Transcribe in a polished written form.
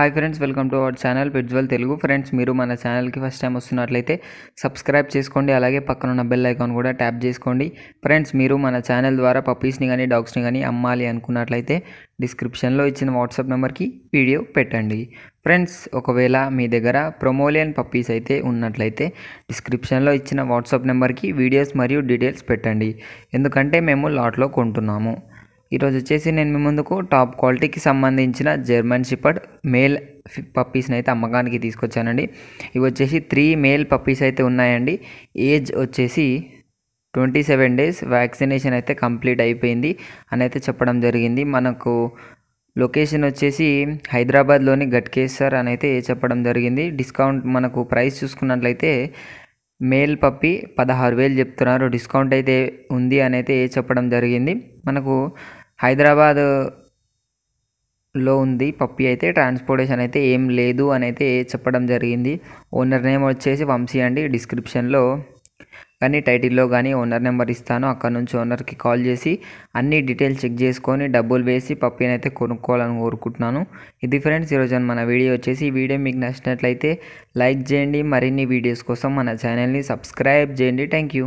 Hi friends, welcome to our channel పెట్జ్వల్ Telugu. Friends, మీరు మన ఛానల్కి ఫస్ట్ టైం వస్తున్నట్లయితే సబ్స్క్రైబ్ చేసుకోండి, అలాగే పక్కన ఉన్న బెల్ ఐకాన్ కూడా ట్యాప్ చేసుకోండి. ఫ్రెండ్స్, మీరు మన ఛానల్ ద్వారా పప్పీస్ని కానీ డాగ్స్ని కానీ అమ్మాలి అనుకున్నట్లయితే డిస్క్రిప్షన్లో ఇచ్చిన వాట్సాప్ నెంబర్కి వీడియో పెట్టండి. ఫ్రెండ్స్, ఒకవేళ మీ దగ్గర ప్రొమోలియన్ పప్పీస్ అయితే ఉన్నట్లయితే డిస్క్రిప్షన్లో ఇచ్చిన వాట్సాప్ నెంబర్కి వీడియోస్ మరియు డీటెయిల్స్ పెట్టండి, ఎందుకంటే మేము లాట్లో కొంటున్నాము. ఈరోజు వచ్చేసి నేను మీ ముందుకు టాప్ క్వాలిటీకి సంబంధించిన జర్మన్ షెపర్డ్ మేల్ పప్పీస్ని అయితే అమ్మకానికి తీసుకొచ్చానండి. ఇవి వచ్చేసి 3 మేల్ పప్పీస్ అయితే ఉన్నాయండి. ఏజ్ వచ్చేసి 27 days, వ్యాక్సినేషన్ అయితే కంప్లీట్ అయిపోయింది అని అయితే చెప్పడం జరిగింది. మనకు లొకేషన్ వచ్చేసి హైదరాబాద్లోని గట్కేసర్ అని అయితే చెప్పడం జరిగింది. డిస్కౌంట్ మనకు ప్రైస్ చూసుకున్నట్లయితే మేల్ పప్పీ 16,000 చెప్తున్నారు. డిస్కౌంట్ అయితే ఉంది అని అయితే చెప్పడం జరిగింది. మనకు హైదరాబాద్లో ఉంది పప్పీ అయితే, ట్రాన్స్పోర్టేషన్ అయితే ఏం లేదు అని అయితే చెప్పడం జరిగింది. ఓనర్ నేమ్ వచ్చేసి వంశీ అండి. డిస్క్రిప్షన్లో కానీ టైటిల్లో కానీ ఓనర్ నెంబర్ ఇస్తాను, అక్కడ నుంచి ఓనర్కి కాల్ చేసి అన్ని డీటెయిల్స్ చెక్ చేసుకొని డబ్బులు వేసి పప్పీని అయితే కొనుక్కోవాలని కోరుకుంటున్నాను. ఇది ఫ్రెండ్స్ ఈరోజు మన వీడియో వచ్చేసి. ఈ వీడియో మీకు నచ్చినట్లయితే లైక్ చేయండి, మరిన్ని వీడియోస్ కోసం మన ఛానల్ని సబ్స్క్రైబ్ చేయండి. Thank you.